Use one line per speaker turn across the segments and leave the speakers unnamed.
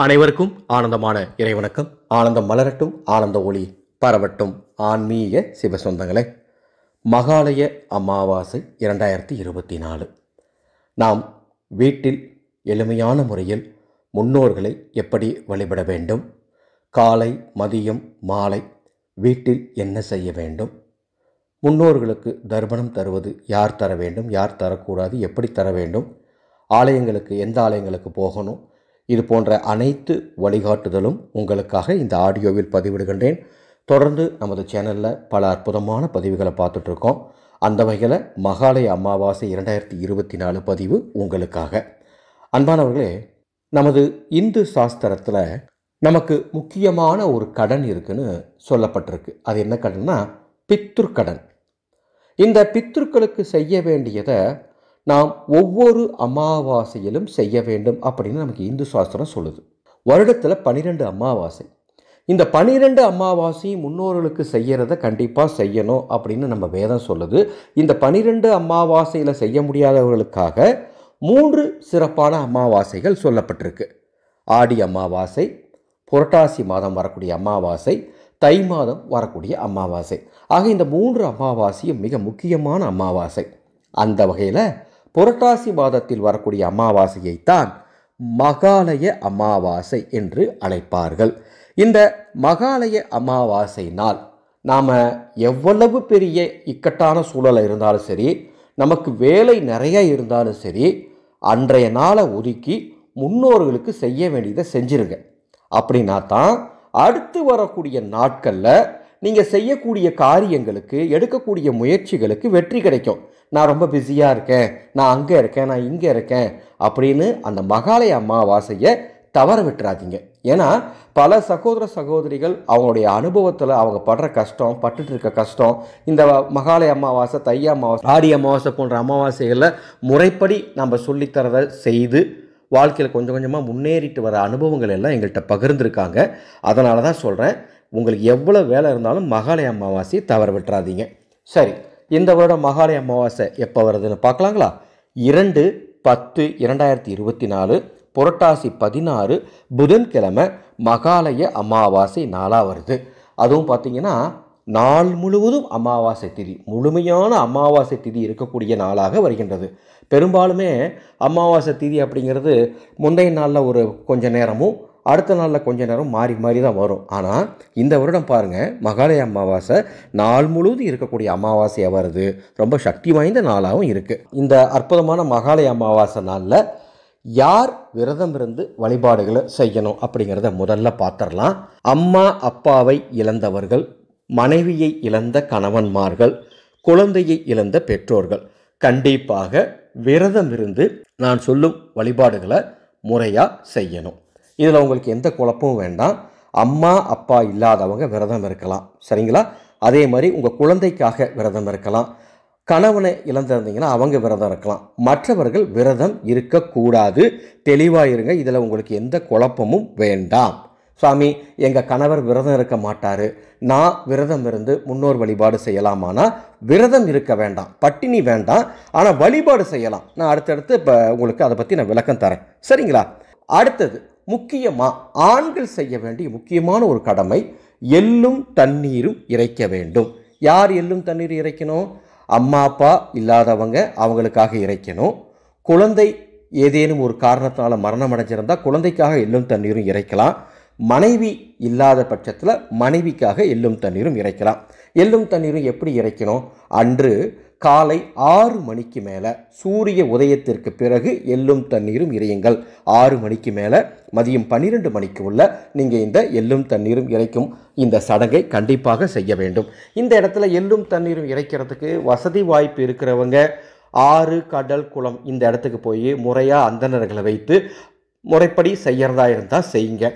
அனைவருக்கும் ஆனந்தமான இறைவணக்கம். ஆனந்தம் மலரட்டும், ஆனந்த ஒளி பரவட்டும். ஆன்மீக சிவசொந்தங்களே, மகாலய அமாவாசை 2024. நாம் வீட்டில் எளிமையான முறையில் முன்னோர்களை எப்படி வழிபட வேண்டும், காலை மதியம் மாலை வீட்டில் என்ன செய்ய வேண்டும், முன்னோர்களுக்கு தர்ப்பணம் தருவது யார் தர வேண்டும், யார் தரக்கூடாது, எப்படி தர வேண்டும், ஆலயங்களுக்கு எந்த ஆலயங்களுக்கு போகணும், இது போன்ற அனைத்து வழிகாட்டுதலும் உங்களுக்காக இந்த ஆடியோவில் பதிவிடுகின்றேன். தொடர்ந்து நமது சேனலில் பல அற்புதமான பதிவுகளை பார்த்துட்ருக்கோம். அந்த வகையில் மகாலய அமாவாசை 2024 பதிவு உங்களுக்காக. அன்பானவர்களே, நமது இந்து சாஸ்திரத்தில் நமக்கு முக்கியமான ஒரு கடன் இருக்குன்னு சொல்லப்பட்டிருக்கு. அது என்ன கடன்னா பித்ருக்கடன். இந்த பித்ருக்களுக்கு செய்ய வேண்டியதை நாம் ஒவ்வொரு அமாவாசையிலும் செய்ய வேண்டும் அப்படின்னு நமக்கு இந்து சாஸ்திரம் சொல்லுது. வருடத்தில் 12 அமாவாசை. இந்த 12 அமாவாசையும் முன்னோர்களுக்கு செய்கிறத கண்டிப்பாக செய்யணும் அப்படின்னு நம்ம வேதம் சொல்லுது. இந்த 12 அமாவாசையில் செய்ய முடியாதவர்களுக்காக 3 சிறப்பான அமாவாசைகள் சொல்லப்பட்டிருக்கு. ஆடி அமாவாசை, புரட்டாசி மாதம் வரக்கூடிய அமாவாசை, தை மாதம் வரக்கூடிய அமாவாசை. ஆக இந்த 3 அமாவாசையும் மிக முக்கியமான அமாவாசை. அந்த வகையில் புரட்டாசி மாதத்தில் வரக்கூடிய அமாவாசையைத்தான் மகாலய அமாவாசை என்று அழைப்பார்கள். இந்த மகாலய அமாவாசை நாள் நாம் எவ்வளவு பெரிய இக்கட்டான சூழலை இருந்தாலும் சரி, நமக்கு வேலை நிறைய இருந்தாலும் சரி, அன்றைய நாளை ஒதுக்கி முன்னோர்களுக்கு செய்ய வேண்டியதை செஞ்சிருங்க. அப்படின்னா தான் அடுத்து வரக்கூடிய நாட்களில் நீங்கள் செய்யக்கூடிய காரியங்களுக்கு, எடுக்கக்கூடிய முயற்சிகளுக்கு வெற்றி கிடைக்கும். நான் ரொம்ப பிஸியாக இருக்கேன், நான் அங்கே இருக்கேன், நான் இங்கே இருக்கேன் அப்படின்னு அந்த மகாலய அமாவாசையை தவற விட்டுறாதீங்க. ஏன்னா பல சகோதர சகோதரிகள் அவங்களுடைய அனுபவத்தில் அவங்க படுற கஷ்டம், பட்டுட்டு இருக்க கஷ்டம், இந்த மகாலய அமாவாசை, தை அமாவாசை, ஆடி அமாவாசை போன்ற அமாவாசைகளில் முறைப்படி நம்ம சொல்லித்தரதை செய்து வாழ்க்கையில் கொஞ்சம் கொஞ்சமாக முன்னேறிட்டு வர அனுபவங்கள் எல்லாம் எங்கள்கிட்ட பகிர்ந்துருக்காங்க. அதனால தான் சொல்கிறேன், உங்களுக்கு எவ்வளோ வேலை இருந்தாலும் மகாலய அமாவாசையை தவற விட்டுறாதீங்க. சரி, இந்த வருடம் மகாலய அமாவாசை எப்போ வருதுன்னு பார்க்கலாங்களா? 2/10/2024 புரட்டாசி 16 புதன்கிழமை மகாலய அமாவாசை நாளாக வருது. அதுவும் பார்த்திங்கன்னா நாள் முழுவதும் அமாவாசை திதி, முழுமையான அமாவாசை திதி இருக்கக்கூடிய நாளாக வருகின்றது. பெரும்பாலுமே அமாவாசை திதி அப்படிங்கிறது முந்தைய நாளில் ஒரு கொஞ்ச நேரமும் அடுத்த நாளில் கொஞ்ச நேரம் மாறி மாறி தான் வரும். ஆனால் இந்த வருடம் பாருங்கள், மகாலய அமாவாசை நாள் முழுவதும் இருக்கக்கூடிய அமாவாசையாக வருது. ரொம்ப சக்தி வாய்ந்த நாளாகவும் இருக்குது. இந்த அற்புதமான மகாலய அமாவாசை நாளில் யார் விரதம் இருந்து வழிபாடுகளை செய்யணும் அப்படிங்கிறத முதல்ல பார்த்துடலாம். அம்மா அப்பாவை இழந்தவர்கள், மனைவியை இழந்த கணவன்மார்கள், குழந்தையை இழந்த பெற்றோர்கள் கண்டிப்பாக விரதம் இருந்து நான் சொல்லும் வழிபாடுகளை முறையாக செய்யணும். இதில் உங்களுக்கு எந்த குழப்பமும் வேண்டாம். அம்மா அப்பா இல்லாதவங்க விரதம் இருக்கலாம், சரிங்களா? அதே மாதிரி உங்கள் குழந்தைக்காக விரதம் இருக்கலாம். கணவனை இழந்திருந்தீங்கன்னா அவங்க விரதம் இருக்கலாம். மற்றவர்கள் விரதம் இருக்கக்கூடாது. தெளிவாக இருங்க. இதில் உங்களுக்கு எந்த குழப்பமும் வேண்டாம். சுவாமி, எங்கள் கணவர் விரதம் இருக்க மாட்டார், நான் விரதம் இருந்து முன்னோர் வழிபாடு செய்யலாமானா விரதம் இருக்க வேண்டாம், பட்டினி வேண்டாம், ஆனால் வழிபாடு செய்யலாம். நான் அடுத்தடுத்து இப்போ உங்களுக்கு அதை பற்றி நான் விளக்கம் தரேன், சரிங்களா? அடுத்தது முக்கியமாக ஆண்கள் செய்ய வேண்டிய முக்கியமான ஒரு கடமை, எள்ளும் தண்ணீரும் இறைக்க வேண்டும். யார் எள்ளும் தண்ணீர் இறைக்கணும்? அம்மா அப்பா இல்லாதவங்க, அவங்களுக்காக இறைக்கணும். குழந்தை ஏதேனும் ஒரு காரணத்தினால மரணம் அடைஞ்சிருந்தால் குழந்தைக்காக எள்ளும் தண்ணீரும் இறைக்கலாம். மனைவி இல்லாத பட்சத்தில் மனைவிக்காக எள்ளும் தண்ணீரும் இறைக்கலாம். எள்ளும் தண்ணீரும் எப்படி இறைக்கணும்? அன்று காலை 6 மணிக்கு மேலே, சூரிய உதயத்திற்கு பிறகு எள்ளும் தண்ணீரும் இறையுங்கள். 6 மணிக்கு மேலே மதியம் 12 மணிக்கு உள்ள நீங்கள் இந்த எள்ளும் தண்ணீரும் இறைக்கும் இந்த சடங்கை கண்டிப்பாக செய்ய வேண்டும். இந்த இடத்துல எள்ளும் தண்ணீரும் இறைக்கிறதுக்கு வசதி வாய்ப்பு இருக்கிறவங்க ஆறு, கடல், குளம் இந்த இடத்துக்கு போய் முறையாக அந்தணர்களை வைத்து முறைப்படி செய்கிறதா இருந்தால் செய்யுங்க.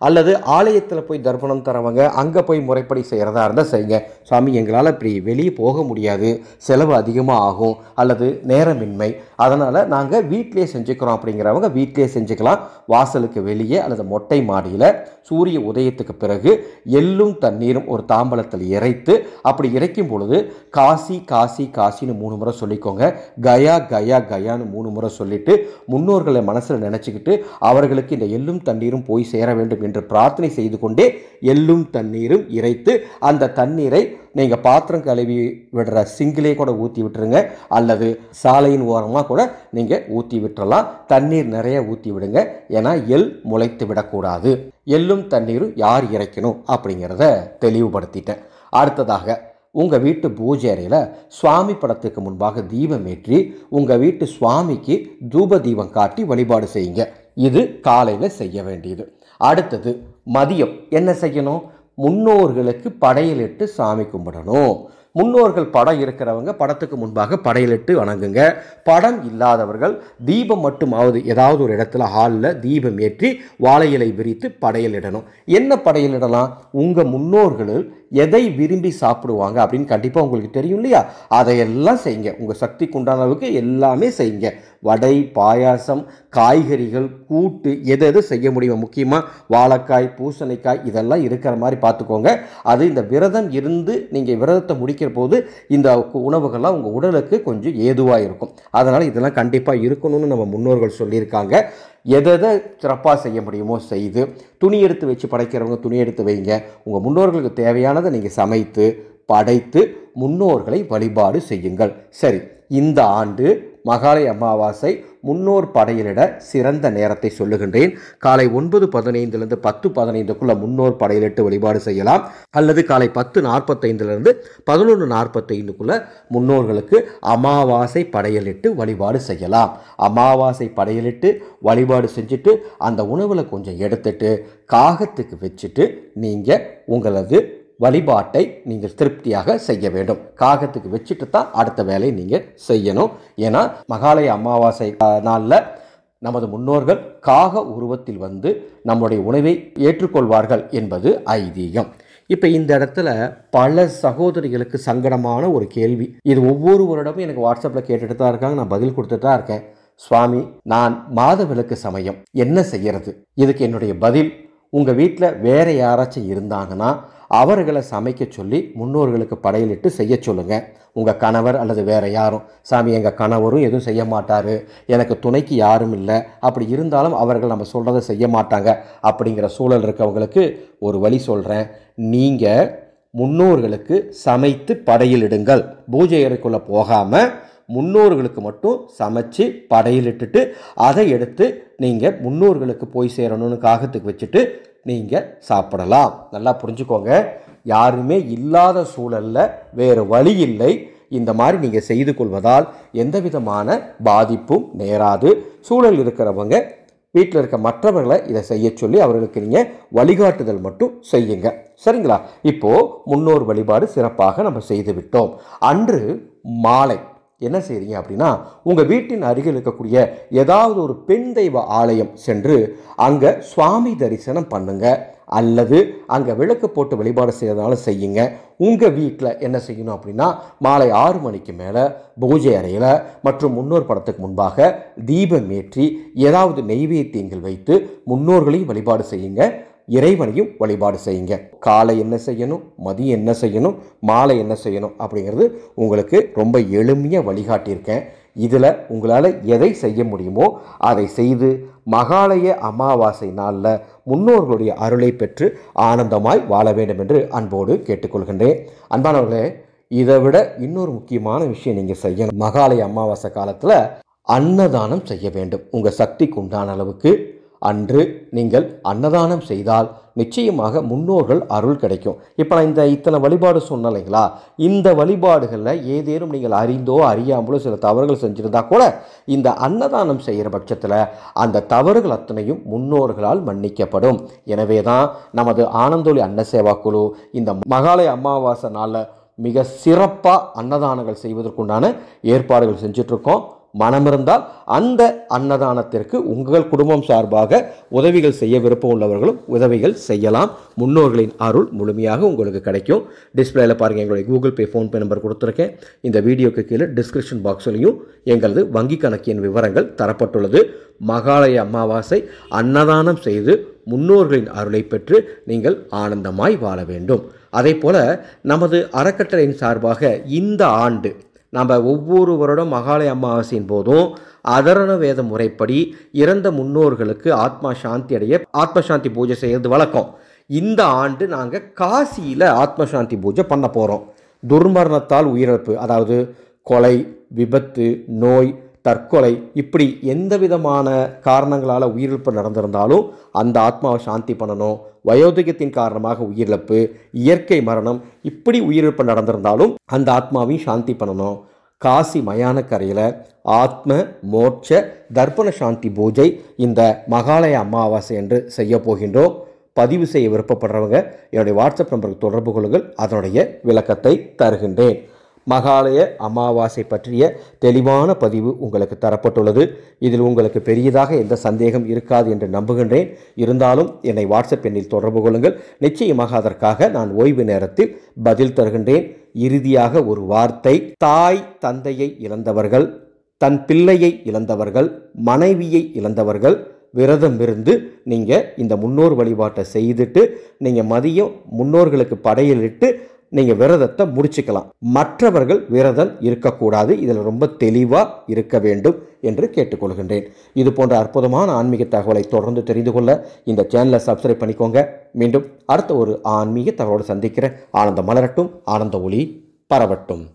அல்லது ஆலயத்தில் போய் தர்ப்பணம் தரவங்க அங்கே போய் முறைப்படி செய்கிறதா இருந்தால் செய்யுங்க. சாமி எங்களால் இப்படி வெளியே போக முடியாது, செலவு அதிகமாக ஆகும் அல்லது நேரமின்மை, அதனால் நாங்கள் வீட்டிலே செஞ்சுக்கிறோம் அப்படிங்கிறவங்க வீட்டிலே செஞ்சுக்கலாம். வாசலுக்கு வெளியே அல்லது மொட்டை மாடியில் சூரிய உதயத்துக்கு பிறகு எள்ளும் தண்ணீரும் ஒரு தாம்பலத்தில் இறைத்து, அப்படி இறைக்கும் பொழுது காசி காசி காசின்னு 3 முறை சொல்லிக்கோங்க. கயா கயா கயான்னு 3 முறை சொல்லிட்டு முன்னோர்களை மனசில் நினச்சிக்கிட்டு அவர்களுக்கு இந்த எள்ளும் தண்ணீரும் போய் சேர வேண்டும் என்று பிரார்த்தனை செய்து கொண்டே எள்ளும் தண்ணீரும் இறைத்து அந்த தண்ணீரை நீங்கள் பாத்திரம் கழுவி விடுற சிங்கிலே கூட ஊற்றி விட்டுருங்க, அல்லது சாலையின் ஓரமாக கூட நீங்கள் ஊற்றி விட்டுறலாம். தண்ணீர் நிறைய ஊற்றி விடுங்க, ஏன்னா எள் முளைத்து விடக்கூடாது. எள்ளும் தண்ணீரும் யார் இறைக்கணும் அப்படிங்கிறத தெளிவுபடுத்திட்டேன். அடுத்ததாக உங்கள் வீட்டு பூஜை அறையில் சுவாமி படத்துக்கு முன்பாக தீபம் ஏற்றி உங்கள் வீட்டு சுவாமிக்கு தூப தீபம் காட்டி வழிபாடு செய்யுங்க. இது காலையில் செய்ய வேண்டியது. அடுத்தது மதியம் என்ன செய்யணும்? முன்னோர்களுக்கு படையலிட்டு சாமி கும்பிடணும். முன்னோர்கள் படம் இருக்கிறவங்க படத்துக்கு முன்பாக படையலிட்டு வணங்குங்க. படம் இல்லாதவர்கள் தீபம் மட்டுமாவது ஏதாவது ஒரு இடத்துல ஹாலில் தீபம் ஏற்றி வாழை இலை விரித்து படையலிடணும். என்ன படையலிடலாம்? உங்கள் முன்னோர்கள் எதை விரும்பி சாப்பிடுவாங்க அப்படின்னு கண்டிப்பாக உங்களுக்கு தெரியும் இல்லையா? அதையெல்லாம் செய்யுங்க. உங்கள் சக்திக்கு உண்டான அளவுக்கு எல்லாமே செய்யுங்க. வடை, பாயாசம், காய்கறிகள், கூட்டு எது செய்ய முடியுமோ, முக்கியமாக வாழைக்காய், பூசணிக்காய் இதெல்லாம் இருக்கிற மாதிரி பார்த்துக்கோங்க. அது இந்த விரதம் இருந்து நீங்கள் விரதத்தை முடிக்கிற போது இந்த உணவுகள்லாம் உங்கள் உடலுக்கு கொஞ்சம் ஏதுவாக இருக்கும். அதனால் இதெல்லாம் கண்டிப்பாக இருக்கணும்னு நம்ம முன்னோர்கள் சொல்லியிருக்காங்க. எதை சிறப்பாக செய்ய முடியுமோ செய்து, துணி எடுத்து வச்சு படைக்கிறவங்க துணி எடுத்து வைங்க. உங்கள் முன்னோர்களுக்கு தேவையானதை நீங்கள் சமைத்து படைத்து முன்னோர்களை வழிபாடு செய்யுங்கள். சரி, இந்த ஆண்டு மகாலய அமாவாசை முன்னோர் படையலிட சிறந்த நேரத்தை சொல்லுகின்றேன். காலை 9:15 10:15 முன்னோர் படையலிட்டு வழிபாடு செய்யலாம். அல்லது காலை 10:45 11:45 முன்னோர்களுக்கு அமாவாசை படையலிட்டு வழிபாடு செய்யலாம். அமாவாசை படையலிட்டு வழிபாடு செஞ்சுட்டு அந்த உணவில் கொஞ்சம் எடுத்துட்டு காகத்துக்கு வச்சுட்டு நீங்கள் உங்களது வழிபாட்டை நீங்கள் திருப்தியாக செய்ய வேண்டும். காகத்துக்கு வச்சுட்டு தான் அடுத்த வேலையை நீங்கள் செய்யணும். ஏன்னா மகாலய அமாவாசை நாளில் நமது முன்னோர்கள் காக உருவத்தில் வந்து நம்முடைய உணவை ஏற்றுக்கொள்வார்கள் என்பது ஐதீகம். இப்போ இந்த இடத்துல பல சகோதரிகளுக்கு சங்கடமான ஒரு கேள்வி. இது ஒவ்வொரு வருடமும் எனக்கு வாட்ஸ்அப்பில் கேட்டுட்டு தான் இருக்காங்க, நான் பதில் கொடுத்துட்டு தான் இருக்கேன். சுவாமி, நான் மாதவிலக்கு சமயம் என்ன செய்யறது? இதுக்கு என்னுடைய பதில், உங்கள் வீட்டில் வேறு யாராச்சும் இருந்தாங்கன்னா அவர்களை சமைக்க சொல்லி முன்னோர்களுக்கு படையலிட்டு செய்ய சொல்லுங்கள். உங்கள் கணவர் அல்லது வேறு யாரும், சாமி எங்கள் கணவரும் எதுவும் செய்ய மாட்டார், எனக்கு துணைக்கு யாரும் இல்லை, அப்படி இருந்தாலும் அவர்கள் நம்ம சொல்கிறத செய்ய மாட்டாங்க அப்படிங்கிற சூழல் இருக்கவங்களுக்கு ஒரு வழி சொல்கிறேன். நீங்கள் முன்னோர்களுக்கு சமைத்து படையலிடுங்கள். பூஜை அறைக்குள்ளே போகாமல் முன்னோர்களுக்கு மட்டும் சமைச்சு படையலிட்டுட்டு அதை எடுத்து நீங்கள் முன்னோர்களுக்கு போய் சேரணும்னு காகத்துக்கு வச்சுட்டு நீங்கள் சாப்பிடலாம். நல்லா புரிஞ்சுக்கோங்க, யாருமே இல்லாத சூழலில் வேறு வழி இல்லை. இந்த மாதிரி நீங்கள் செய்து கொள்வதால் எந்த விதமான பாதிப்பும் நேராது. சூழல் இருக்கிறவங்க வீட்டில் இருக்க மற்றவர்களை இதை செய்ய சொல்லி அவர்களுக்கு நீங்கள் வழிகாட்டுதல் மட்டும் செய்யுங்க. சரிங்களா? இப்போது முன்னோர் வழிபாடு சிறப்பாக நம்ம செய்து விட்டோம். அன்று மாலை என்ன செய்றீங்க அப்படின்னா, உங்கள் வீட்டின் அருகில் இருக்கக்கூடிய ஏதாவது ஒரு பெண் தெய்வ ஆலயம் சென்று அங்கே சுவாமி தரிசனம் பண்ணுங்க, அல்லது அங்கே விளக்கு போட்டு வழிபாடு செய்யறதுனால செய்யுங்க. உங்கள் வீட்டில் என்ன செய்யணும் அப்படின்னா, மாலை 6 மணிக்கு மேலே பூஜை அறையில் மற்றும் முன்னோர் படத்துக்கு முன்பாக தீபம் ஏற்றி ஏதாவது நெய்வேத்தியங்கள் வைத்து முன்னோர்களையும் வழிபாடு செய்யுங்க, இறைவனையும் வழிபாடு செய்யுங்க. காலை என்ன செய்யணும், மதியம் என்ன செய்யணும், மாலை என்ன செய்யணும் அப்படிங்கிறது உங்களுக்கு ரொம்ப எளிமையாக வழிகாட்டியிருக்கேன். இதில் உங்களால் எதை செய்ய முடியுமோ அதை செய்து மகாலய அமாவாசை நாளில் முன்னோர்களுடைய அருளை பெற்று ஆனந்தமாய் வாழ வேண்டும் என்று அன்போடு கேட்டுக்கொள்கின்றேன். அன்பானவர்களே, இதை விட இன்னொரு முக்கியமான விஷயம் நீங்கள் செய்யணும். மகாலய அமாவாசை காலத்தில் அன்னதானம் செய்ய வேண்டும். உங்கள் சக்திக்கு உண்டான அளவுக்கு அன்று நீங்கள் அன்னதானம் செய்தால் நிச்சயமாக முன்னோர்கள் அருள் கிடைக்கும். இப்போ நான் இத்தனை வழிபாடு சொன்னேன் இல்லைங்களா, இந்த வழிபாடுகளில் ஏதேனும் நீங்கள் அறிந்தோ அறியாமலோ சில தவறுகள் செஞ்சுருந்தா கூட இந்த அன்னதானம் செய்கிற பட்சத்தில் அந்த தவறுகள் அத்தனையும் முன்னோர்களால் மன்னிக்கப்படும். எனவே தான் நமது ஆனந்தொலி அன்ன சேவா குழு இந்த மகாலய அமாவாசை நாளில் மிக சிறப்பாக அன்னதானங்கள் செய்வதற்குண்டான ஏற்பாடுகள் செஞ்சிட்ருக்கோம். மனம் இருந்தால் அந்த அன்னதானத்திற்கு உங்கள் குடும்பம் சார்பாக உதவிகள் செய்ய விருப்பம் உள்ளவர்களும் உதவிகள் செய்யலாம். முன்னோர்களின் அருள் முழுமையாக உங்களுக்கு கிடைக்கும். டிஸ்பிளேல பாருங்கள், எங்களுடைய கூகுள் பே, ஃபோன்பே நம்பர் கொடுத்துருக்கேன். இந்த வீடியோக்கு கீழே டிஸ்கிரிப்ஷன் பாக்ஸ்லையும் எங்களது வங்கி கணக்கின் விவரங்கள் தரப்பட்டுள்ளது. மகாலய அமாவாசை அன்னதானம் செய்து முன்னோர்களின் அருளை பெற்று நீங்கள் ஆனந்தமாய் வாழ வேண்டும். அதே போல நமது அறக்கட்டளையின் சார்பாக இந்த ஆண்டு நாம் ஒவ்வொரு வருடம் மகாலய அமாவாசையின் போதும் அதரண வேத முறைப்படி இறந்த முன்னோர்களுக்கு ஆத்மா சாந்தி அடைய ஆத்ம சாந்தி பூஜை செய்கிறது வழக்கம். இந்த ஆண்டு நாங்கள் காசியில் ஆத்ம சாந்தி பூஜை பண்ண போகிறோம். துர்மரணத்தால் உயிரிழப்பு, அதாவது கொலை, விபத்து, நோய், தற்கொலை, இப்படி எந்த விதமான காரணங்களால் உயிரிழப்பு நடந்திருந்தாலும் அந்த ஆத்மாவை சாந்தி பண்ணணும். வயோதிகத்தின் காரணமாக உயிரிழப்பு, இயற்கை மரணம், இப்படி உயிரிழப்பு நடந்திருந்தாலும் அந்த ஆத்மாவையும் சாந்தி பண்ணணும். காசி மயான கரையில் ஆத்ம மோட்ச தர்ப்பண சாந்தி பூஜை இந்த மகாலய அமாவாசை என்று செய்ய போகின்றோம். பதிவு செய்ய விருப்பப்படுறவங்க என்னுடைய வாட்ஸ்அப் நம்பருக்கு தொடர்பு கொள்ளுங்கள். அதனுடைய விளக்கத்தை தருகின்றேன். மகாலய அமாவாசை பற்றிய தெளிவான பதிவு உங்களுக்கு தரப்பட்டுள்ளது. இதில் உங்களுக்கு பெரியதாக எந்த சந்தேகம் இருக்காது என்று நம்புகின்றேன். இருந்தாலும் என்னை வாட்ஸ்அப் எண்ணில் தொடர்பு கொள்ளுங்கள். நிச்சயமாக அதற்காக நான் ஓய்வு நேரத்தில் பதில் தருகின்றேன். இறுதியாக ஒரு வார்த்தை: தாய் தந்தையை இழந்தவர்கள், தன் பிள்ளையை இழந்தவர்கள், மனைவியை இழந்தவர்கள் விரதம் இருந்து நீங்கள் இந்த முன்னோர் வழிபாட்டை செய்துட்டு நீங்கள் மதியம் முன்னோர்களுக்கு படையலிட்டு நீங்கள் விரதத்தை முடிச்சுக்கலாம். மற்றவர்கள் விரதம் இருக்கக்கூடாது. இதில் ரொம்ப தெளிவாக இருக்க வேண்டும் என்று கேட்டுக்கொள்கின்றேன். இது போன்ற அற்புதமான ஆன்மீக தகவலை தொடர்ந்து தெரிந்து கொள்ள இந்த சேனலை சப்ஸ்கிரைப் பண்ணிக்கோங்க. மீண்டும் அடுத்த ஒரு ஆன்மீக தகவலோடு சந்திக்கிறேன். ஆனந்தம் மலரட்டும், ஆனந்த ஒளி பரவட்டும்.